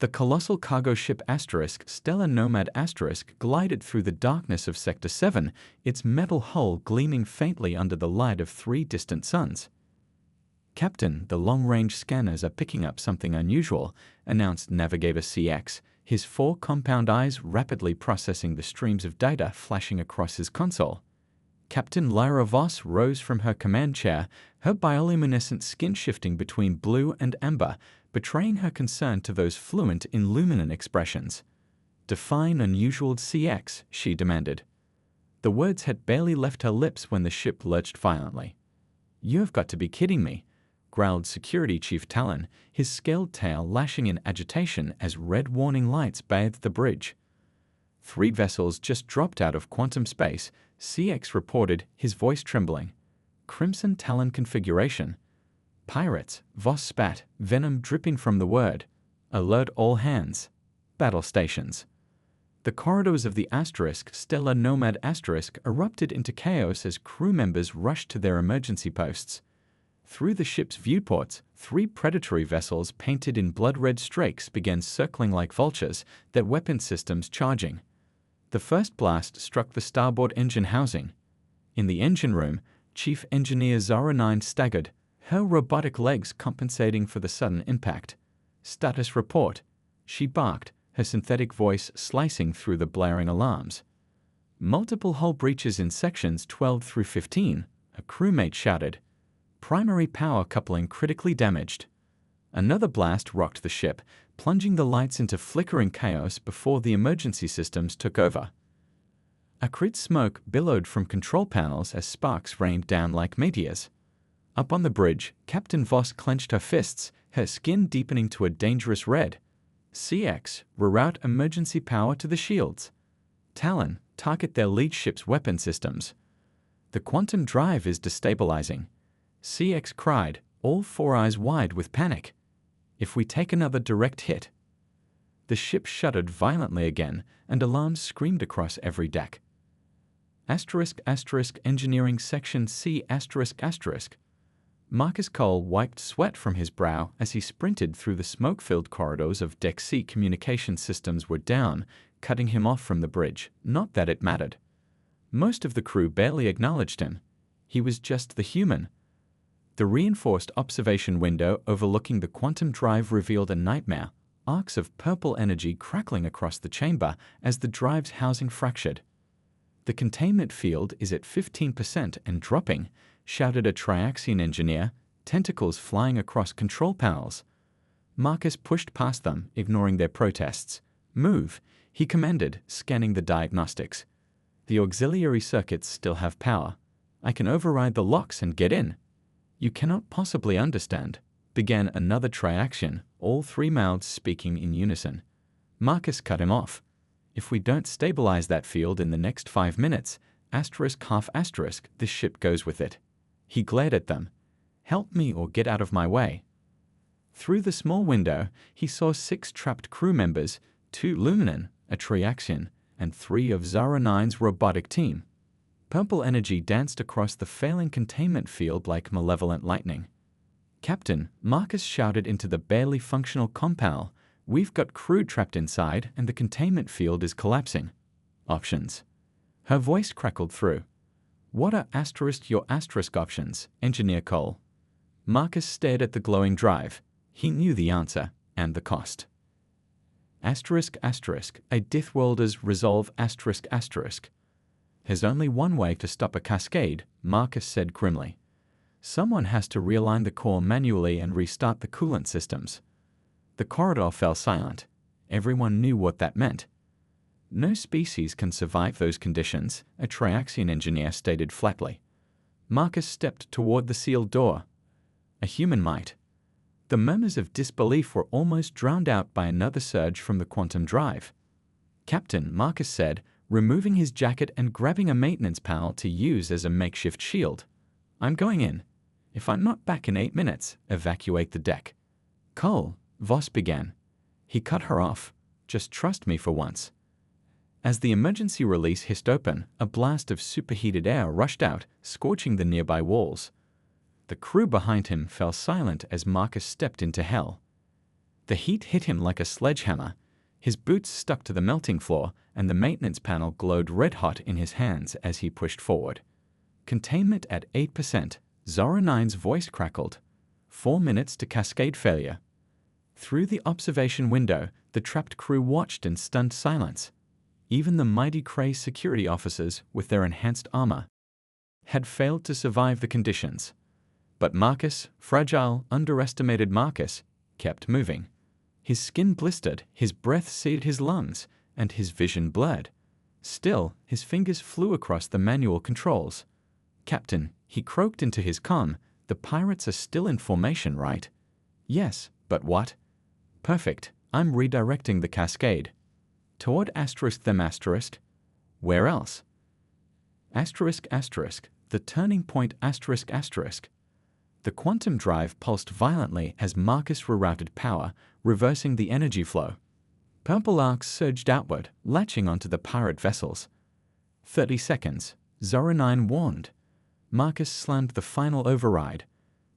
The colossal cargo ship Stellar Nomad glided through the darkness of Sector 7, its metal hull gleaming faintly under the light of 3 distant suns. "Captain, the long-range scanners are picking up something unusual," announced Navigator CX, his 4 compound eyes rapidly processing the streams of data flashing across his console. Captain Lyra Voss rose from her command chair, her bioluminescent skin shifting between blue and amber, betraying her concern to those fluent in luminin expressions. "Define unusual, CX," she demanded. The words had barely left her lips when the ship lurched violently. "You have got to be kidding me," growled Security Chief Talon, his scaled tail lashing in agitation as red warning lights bathed the bridge. 3 vessels just dropped out of quantum space," CX reported, his voice trembling. "Crimson Talon configuration." "Pirates," Voss spat, venom dripping from the word. "Alert all hands. Battle stations." The corridors of the Stellar Nomad erupted into chaos as crew members rushed to their emergency posts. Through the ship's viewports, 3 predatory vessels painted in blood-red streaks began circling like vultures, their weapon systems charging. The first blast struck the starboard engine housing. In the engine room, Chief Engineer Zara 9 staggered, her robotic legs compensating for the sudden impact. "Status report," she barked, her synthetic voice slicing through the blaring alarms. "Multiple hull breaches in sections 12 through 15, a crewmate shouted. "Primary power coupling critically damaged." Another blast rocked the ship, plunging the lights into flickering chaos before the emergency systems took over. Acrid smoke billowed from control panels as sparks rained down like meteors. Up on the bridge, Captain Voss clenched her fists, her skin deepening to a dangerous red. "CX, reroute emergency power to the shields. Talon, target their lead ship's weapon systems. The quantum drive is destabilizing," CX cried, all 4 eyes wide with panic. "If we take another direct hit." The ship shuddered violently again, and alarms screamed across every deck. Engineering Section C***. Marcus Cole wiped sweat from his brow as he sprinted through the smoke-filled corridors of Deck C. Communication systems were down, cutting him off from the bridge. Not that it mattered. Most of the crew barely acknowledged him. He was just the human. The reinforced observation window overlooking the quantum drive revealed a nightmare, arcs of purple energy crackling across the chamber as the drive's housing fractured. "The containment field is at 15% and dropping," shouted a Triaxian engineer, tentacles flying across control panels. Marcus pushed past them, ignoring their protests. "Move," he commanded, scanning the diagnostics. "The auxiliary circuits still have power. I can override the locks and get in." "You cannot possibly understand," began another Triaxian, all 3 mouths speaking in unison. Marcus cut him off. "If we don't stabilize that field in the next 5 minutes, this ship goes with it." He glared at them. "Help me or get out of my way." Through the small window, he saw 6 trapped crew members, 2 Luminin, a Triaxian, and 3 of Zara 9's robotic team. Purple energy danced across the failing containment field like malevolent lightning. "Captain," Marcus shouted into the barely functional companel, "we've got crew trapped inside and the containment field is collapsing. Options." Her voice crackled through. "What are your options, Engineer Cole?" Marcus stared at the glowing drive. He knew the answer, and the cost. A Dithworlders resolve "There's only one way to stop a cascade," Marcus said grimly. "Someone has to realign the core manually and restart the coolant systems." The corridor fell silent. Everyone knew what that meant. "No species can survive those conditions," a Triaxian engineer stated flatly. Marcus stepped toward the sealed door. "A human might." The murmurs of disbelief were almost drowned out by another surge from the quantum drive. "Captain," Marcus said, removing his jacket and grabbing a maintenance panel to use as a makeshift shield. "I'm going in. If I'm not back in 8 minutes, evacuate the deck." "Cole," Voss began. He cut her off. "Just trust me for once." As the emergency release hissed open, a blast of superheated air rushed out, scorching the nearby walls. The crew behind him fell silent as Marcus stepped into hell. The heat hit him like a sledgehammer. His boots stuck to the melting floor, and the maintenance panel glowed red-hot in his hands as he pushed forward. Containment at 8%. Zora 9's voice crackled. 4 minutes to cascade failure. Through the observation window, the trapped crew watched in stunned silence. Even the mighty Kray's security officers, with their enhanced armor, had failed to survive the conditions. But Marcus, fragile, underestimated Marcus, kept moving. His skin blistered, his breath seared his lungs, and his vision blurred. Still, his fingers flew across the manual controls. "Captain," he croaked into his comm, "the pirates are still in formation, right?" "Yes, but what?" "Perfect. I'm redirecting the cascade." "Toward asterisk them asterisk?" "Where else?" Asterisk asterisk. The turning point asterisk asterisk. The quantum drive pulsed violently as Marcus rerouted power, reversing the energy flow. Purple arcs surged outward, latching onto the pirate vessels. 30 seconds. Zora 9 warned. Marcus slammed the final override.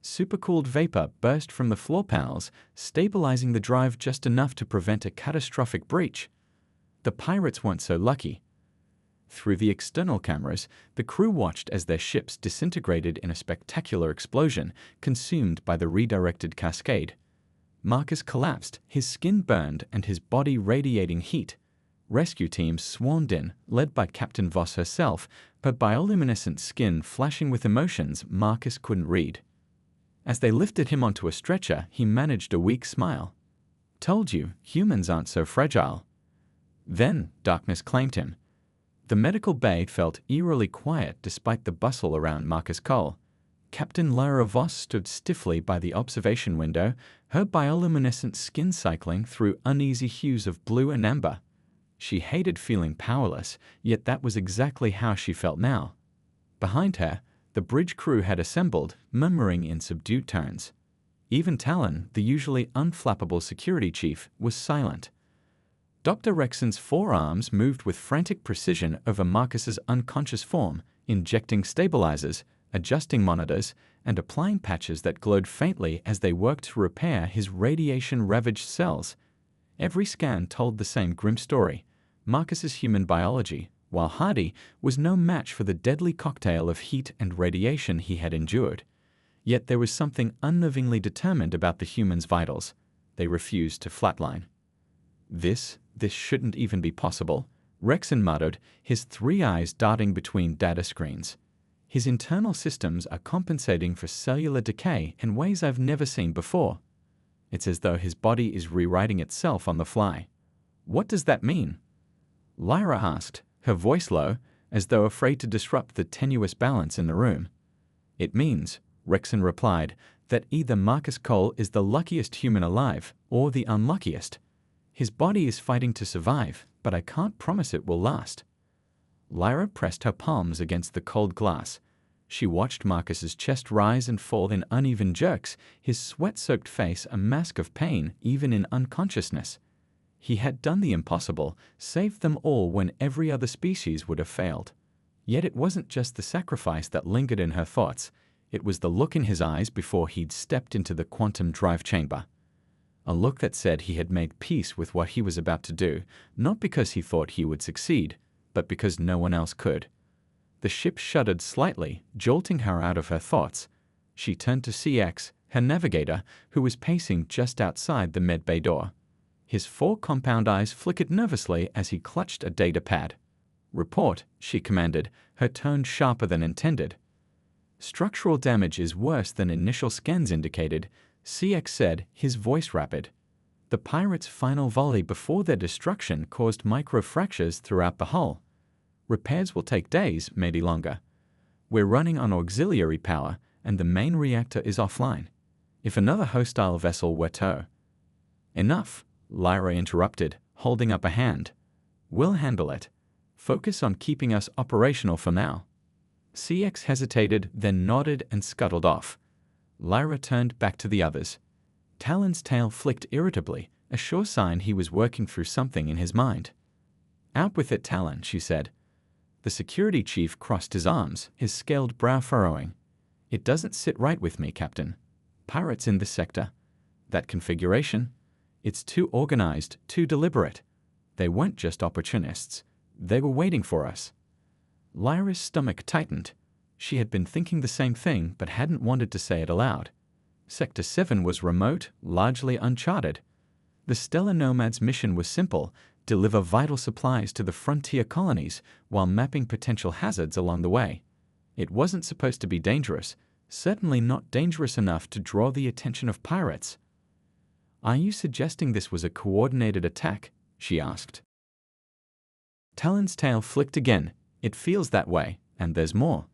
Supercooled vapor burst from the floor panels, stabilizing the drive just enough to prevent a catastrophic breach. The pirates weren't so lucky. Through the external cameras, the crew watched as their ships disintegrated in a spectacular explosion, consumed by the redirected cascade. Marcus collapsed, his skin burned and his body radiating heat. Rescue teams swarmed in, led by Captain Voss herself, but bioluminescent skin flashing with emotions Marcus couldn't read. As they lifted him onto a stretcher, he managed a weak smile. "Told you, humans aren't so fragile." Then darkness claimed him. The medical bay felt eerily quiet despite the bustle around Marcus Cole. Captain Lyra Voss stood stiffly by the observation window, her bioluminescent skin cycling through uneasy hues of blue and amber. She hated feeling powerless, yet that was exactly how she felt now. Behind her, the bridge crew had assembled, murmuring in subdued tones. Even Talon, the usually unflappable security chief, was silent. Dr. Rexon's forearms moved with frantic precision over Marcus's unconscious form, injecting stabilizers, adjusting monitors, and applying patches that glowed faintly as they worked to repair his radiation-ravaged cells. Every scan told the same grim story. Marcus's human biology, while hardy, was no match for the deadly cocktail of heat and radiation he had endured. Yet there was something unnervingly determined about the human's vitals. They refused to flatline. This shouldn't even be possible," Rexon muttered, his 3 eyes darting between data screens. "His internal systems are compensating for cellular decay in ways I've never seen before. It's as though his body is rewriting itself on the fly." "What does that mean?" Lyra asked, her voice low, as though afraid to disrupt the tenuous balance in the room. "It means," Rexon replied, "that either Marcus Cole is the luckiest human alive, or the unluckiest. His body is fighting to survive, but I can't promise it will last." Lyra pressed her palms against the cold glass. She watched Marcus's chest rise and fall in uneven jerks, his sweat-soaked face a mask of pain even in unconsciousness. He had done the impossible, saved them all when every other species would have failed. Yet it wasn't just the sacrifice that lingered in her thoughts. It was the look in his eyes before he'd stepped into the quantum drive chamber. A look that said he had made peace with what he was about to do, not because he thought he would succeed, but because no one else could. The ship shuddered slightly, jolting her out of her thoughts. She turned to CX, her navigator, who was pacing just outside the medbay door. His 4 compound eyes flickered nervously as he clutched a data pad. "Report," she commanded, her tone sharper than intended. "Structural damage is worse than initial scans indicated," CX said, his voice rapid. "The pirates' final volley before their destruction caused microfractures throughout the hull. Repairs will take days, maybe longer. We're running on auxiliary power, and the main reactor is offline. If another hostile vessel were to—" "Enough," Lyra interrupted, holding up a hand. "We'll handle it. Focus on keeping us operational for now." CX hesitated, then nodded and scuttled off. Lyra turned back to the others. Talon's tail flicked irritably, a sure sign he was working through something in his mind. "Out with it, Talon," she said. The security chief crossed his arms, his scaled brow furrowing. "It doesn't sit right with me, Captain. Pirates in this sector. That configuration. It's too organized, too deliberate. They weren't just opportunists. They were waiting for us. Lyra's stomach tightened. She had been thinking the same thing but hadn't wanted to say it aloud. Sector 7 was remote, largely uncharted. The Stellar Nomad's mission was simple: deliver vital supplies to the frontier colonies while mapping potential hazards along the way. It wasn't supposed to be dangerous, certainly not dangerous enough to draw the attention of pirates. "Are you suggesting this was a coordinated attack?" she asked. Talon's tail flicked again. "It feels that way, and there's more.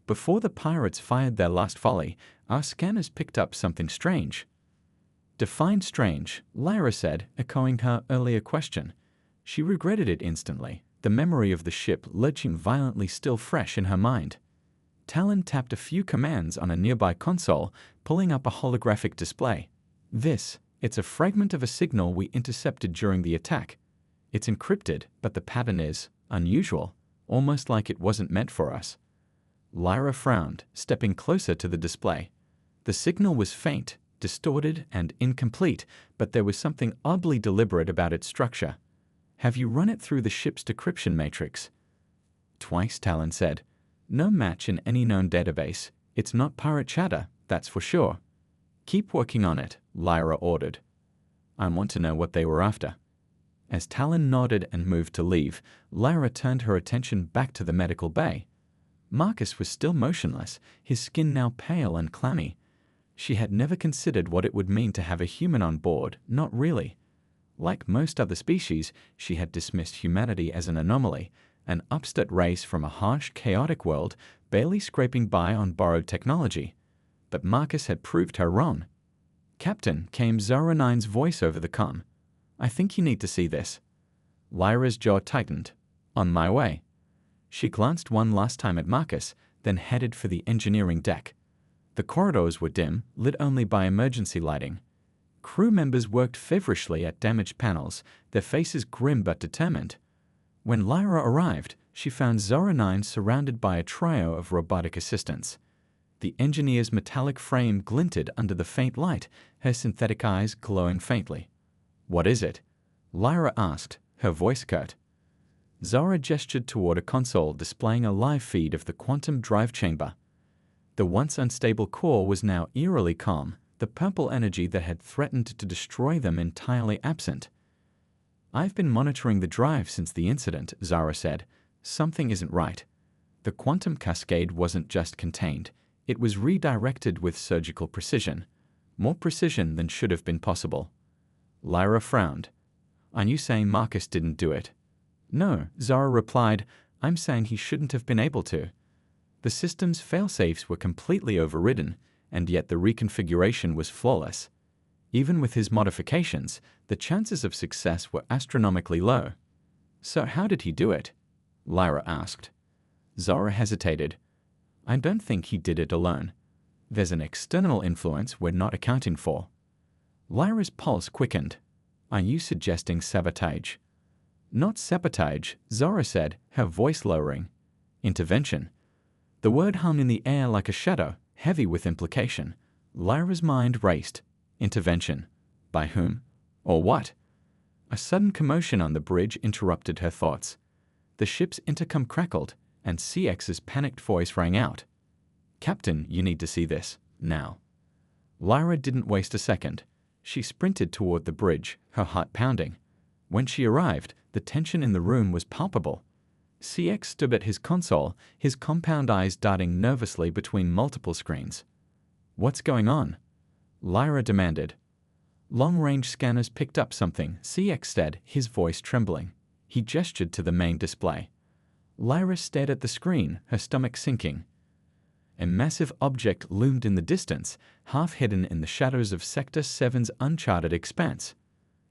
Before the pirates fired their last volley, our scanners picked up something strange." "Define strange," Lyra said, echoing her earlier question. She regretted it instantly, the memory of the ship lurching violently still fresh in her mind. Talon tapped a few commands on a nearby console, pulling up a holographic display. It's a fragment of a signal we intercepted during the attack. It's encrypted, but the pattern is unusual, almost like it wasn't meant for us." Lyra frowned, stepping closer to the display. The signal was faint, distorted, and incomplete, but there was something oddly deliberate about its structure. "Have you run it through the ship's decryption matrix?" "Twice," Talon said. "No match in any known database. It's not pirate chatter, that's for sure." "Keep working on it," Lyra ordered. "I want to know what they were after." As Talon nodded and moved to leave, Lyra turned her attention back to the medical bay. Marcus was still motionless, his skin now pale and clammy. She had never considered what it would mean to have a human on board, not really. Like most other species, she had dismissed humanity as an anomaly, an upstart race from a harsh, chaotic world, barely scraping by on borrowed technology. But Marcus had proved her wrong. "Captain," came Zara 9's voice over the comm. "I think you need to see this." Lyra's jaw tightened. "On my way." She glanced one last time at Marcus, then headed for the engineering deck. The corridors were dim, lit only by emergency lighting. Crew members worked feverishly at damaged panels, their faces grim but determined. When Lyra arrived, she found Zara 9 surrounded by a trio of robotic assistants. The engineer's metallic frame glinted under the faint light, her synthetic eyes glowing faintly. "What is it?" Lyra asked, her voice curt. Zara gestured toward a console displaying a live feed of the quantum drive chamber. The once unstable core was now eerily calm, the purple energy that had threatened to destroy them entirely absent. "I've been monitoring the drive since the incident," Zara said. "Something isn't right. The quantum cascade wasn't just contained. It was redirected with surgical precision. More precision than should have been possible." Lyra frowned. "Are you saying Marcus didn't do it?" "No," Zara replied. "I'm saying he shouldn't have been able to. The system's failsafes were completely overridden, and yet the reconfiguration was flawless. Even with his modifications, the chances of success were astronomically low." "So how did he do it?" Lyra asked. Zara hesitated. "I don't think he did it alone. There's an external influence we're not accounting for." Lyra's pulse quickened. "Are you suggesting sabotage?" "Not sabotage," Zara said, her voice lowering. "Intervention." The word hung in the air like a shadow, heavy with implication. Lyra's mind raced. Intervention. By whom? Or what? A sudden commotion on the bridge interrupted her thoughts. The ship's intercom crackled, and CX's panicked voice rang out. "Captain, you need to see this, now." Lyra didn't waste a second. She sprinted toward the bridge, her heart pounding. When she arrived, the tension in the room was palpable. CX stood at his console, his compound eyes darting nervously between multiple screens. "What's going on?" Lyra demanded. Long-range scanners picked up something, CX said, his voice trembling. He gestured to the main display. Lyra stared at the screen, her stomach sinking. A massive object loomed in the distance, half hidden in the shadows of Sector 7's uncharted expanse.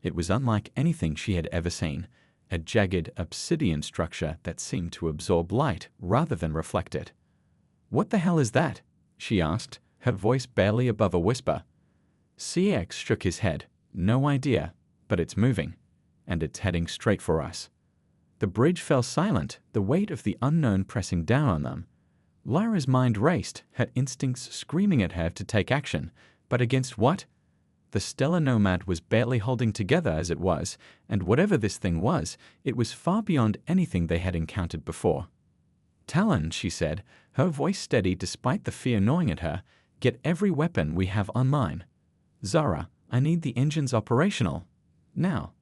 It was unlike anything she had ever seen, a jagged obsidian structure that seemed to absorb light rather than reflect it. "What the hell is that?" she asked, her voice barely above a whisper. CX shook his head. "No idea, but it's moving, and it's heading straight for us." The bridge fell silent, the weight of the unknown pressing down on them. Lyra's mind raced, her instincts screaming at her to take action. But against what? The stellar nomad was barely holding together as it was, and whatever this thing was, it was far beyond anything they had encountered before. "Talon," she said, her voice steady despite the fear gnawing at her, "get every weapon we have online. Zara, I need the engines operational. Now."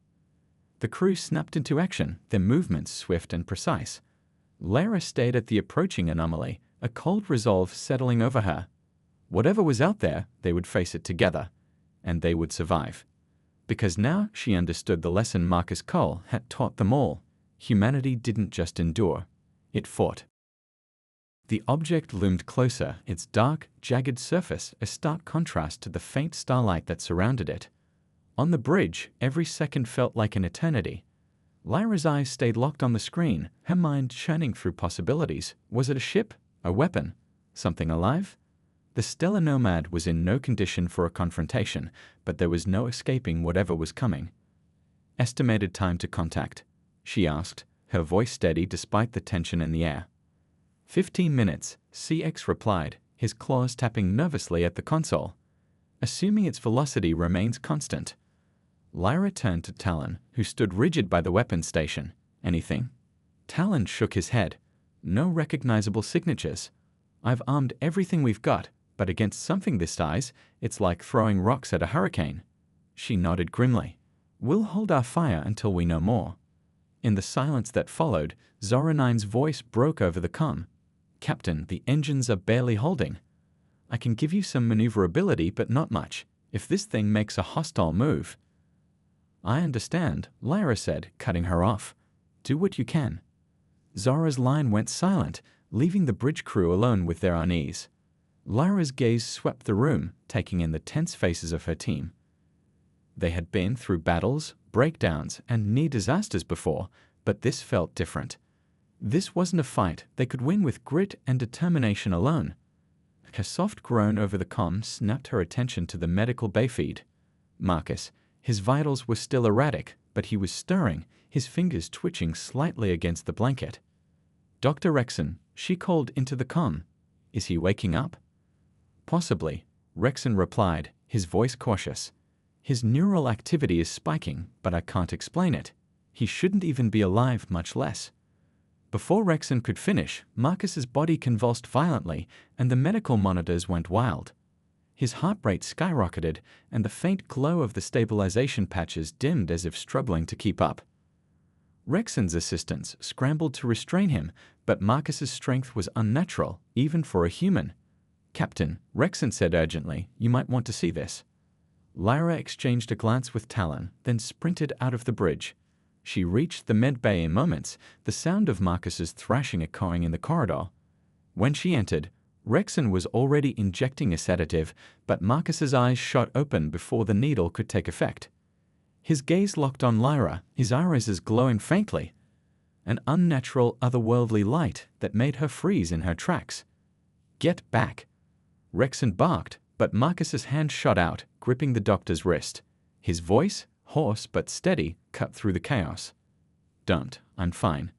The crew snapped into action, their movements swift and precise. Lara stared at the approaching anomaly, a cold resolve settling over her. Whatever was out there, they would face it together, and they would survive. Because now she understood the lesson Marcus Cole had taught them all. Humanity didn't just endure, it fought. The object loomed closer, its dark, jagged surface a stark contrast to the faint starlight that surrounded it. On the bridge, every second felt like an eternity. Lyra's eyes stayed locked on the screen, her mind churning through possibilities. Was it a ship? A weapon? Something alive? The stellar nomad was in no condition for a confrontation, but there was no escaping whatever was coming. "Estimated time to contact?" she asked, her voice steady despite the tension in the air. 15 minutes, CX replied, his claws tapping nervously at the console. "Assuming its velocity remains constant." Lyra turned to Talon, who stood rigid by the weapons station. "Anything?" Talon shook his head. "No recognizable signatures. I've armed everything we've got, but against something this size, it's like throwing rocks at a hurricane." She nodded grimly. "We'll hold our fire until we know more." In the silence that followed, Zora-9's voice broke over the comm. "Captain, the engines are barely holding. I can give you some maneuverability, but not much, if this thing makes a hostile move." "I understand," Lyra said, cutting her off. "Do what you can." Zora's line went silent, leaving the bridge crew alone with their unease. Lyra's gaze swept the room, taking in the tense faces of her team. They had been through battles, breakdowns, and near disasters before, but this felt different. This wasn't a fight they could win with grit and determination alone. Her soft groan over the comm snapped her attention to the medical bay feed. Marcus, his vitals were still erratic, but he was stirring, his fingers twitching slightly against the blanket. "Dr. Rexon," she called into the comm. "Is he waking up?" "Possibly," Rexon replied, his voice cautious. "His neural activity is spiking, but I can't explain it. He shouldn't even be alive, much less." Before Rexon could finish, Marcus's body convulsed violently, and the medical monitors went wild. His heart rate skyrocketed, and the faint glow of the stabilization patches dimmed as if struggling to keep up. Rexon's assistants scrambled to restrain him, but Marcus's strength was unnatural, even for a human. "Captain," Rexon said urgently, "you might want to see this." Lyra exchanged a glance with Talon, then sprinted out of the bridge. She reached the med bay in moments, the sound of Marcus's thrashing echoing in the corridor. When she entered, Rexon was already injecting a sedative, but Marcus's eyes shot open before the needle could take effect. His gaze locked on Lyra, his irises glowing faintly, an unnatural, otherworldly light that made her freeze in her tracks. "Get back!" Rexon barked, but Marcus's hand shot out, gripping the doctor's wrist. His voice, hoarse but steady, cut through the chaos. "Don't, I'm fine."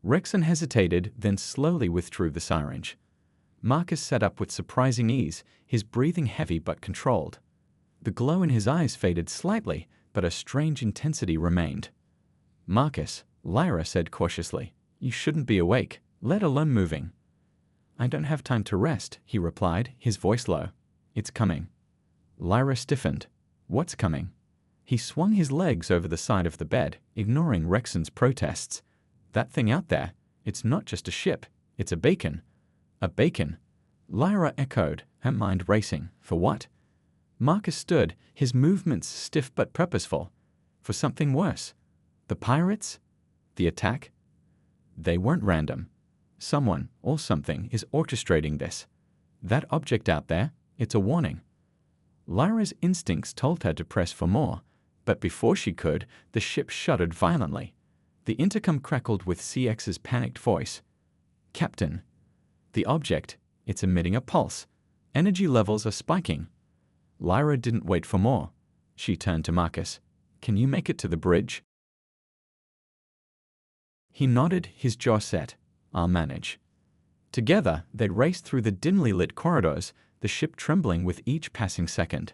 Rexon hesitated, then slowly withdrew the syringe. Marcus sat up with surprising ease, his breathing heavy but controlled. The glow in his eyes faded slightly, but a strange intensity remained. "Marcus," Lyra said cautiously, "you shouldn't be awake, let alone moving." "I don't have time to rest," he replied, his voice low. "It's coming." Lyra stiffened. "What's coming?" He swung his legs over the side of the bed, ignoring Rexon's protests. "That thing out there, it's not just a ship, it's a beacon." "A beacon?" Lyra echoed, her mind racing. "For what?" Marcus stood, his movements stiff but purposeful. "For something worse." "The pirates? The attack?" "They weren't random. Someone, or something, is orchestrating this. That object out there, it's a warning." Lyra's instincts told her to press for more, but before she could, the ship shuddered violently. The intercom crackled with CX's panicked voice. "Captain, the object, it's emitting a pulse. Energy levels are spiking." Lyra didn't wait for more. She turned to Marcus. "Can you make it to the bridge?" He nodded, his jaw set. "I'll manage." Together, they raced through the dimly lit corridors, the ship trembling with each passing second.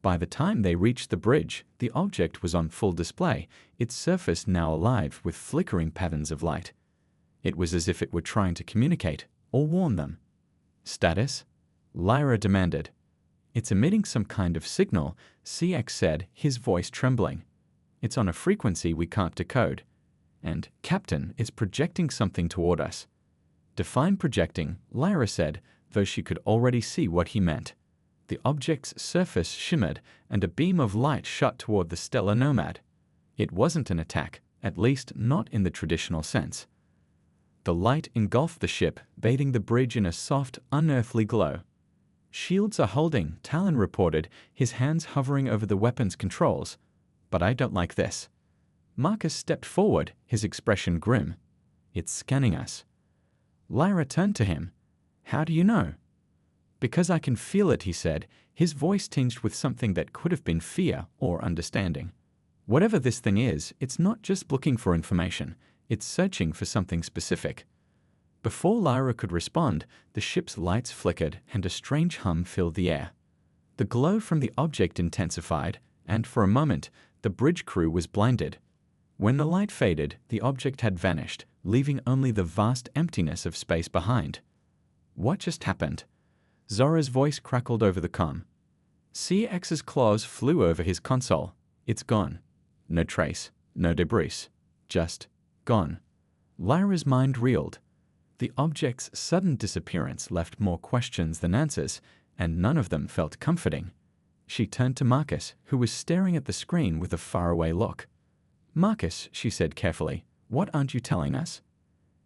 By the time they reached the bridge, the object was on full display, its surface now alive with flickering patterns of light. It was as if it were trying to communicate or warn them. "Status?" Lyra demanded. "It's emitting some kind of signal," CX said, his voice trembling. "It's on a frequency we can't decode. And, Captain, it's projecting something toward us." "Define projecting," Lyra said, though she could already see what he meant. The object's surface shimmered, and a beam of light shot toward the stellar nomad. It wasn't an attack, at least not in the traditional sense. The light engulfed the ship, bathing the bridge in a soft, unearthly glow. "Shields are holding," Talon reported, his hands hovering over the weapon's controls. "But I don't like this." Marcus stepped forward, his expression grim. "It's scanning us." Lyra turned to him. "How do you know?" "Because I can feel it," he said, his voice tinged with something that could have been fear or understanding. "Whatever this thing is, it's not just looking for information. It's searching for something specific." Before Lyra could respond, the ship's lights flickered and a strange hum filled the air. The glow from the object intensified, and for a moment, the bridge crew was blinded. When the light faded, the object had vanished, leaving only the vast emptiness of space behind. "What just happened?" Zora's voice crackled over the comm. CX's claws flew over his console. "It's gone. No trace, no debris. Just gone." Lyra's mind reeled. The object's sudden disappearance left more questions than answers, and none of them felt comforting. She turned to Marcus, who was staring at the screen with a faraway look. "Marcus," she said carefully, "what aren't you telling us?"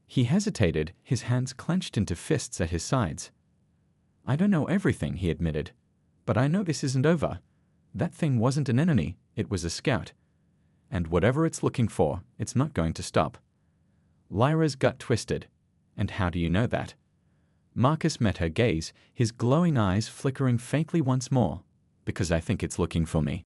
He hesitated, his hands clenched into fists at his sides. "I don't know everything," he admitted. "But I know this isn't over. That thing wasn't an enemy, it was a scout. And whatever it's looking for, it's not going to stop." Lyra's gut twisted. "And how do you know that?" Marcus met her gaze, his glowing eyes flickering faintly once more. "Because I think it's looking for me."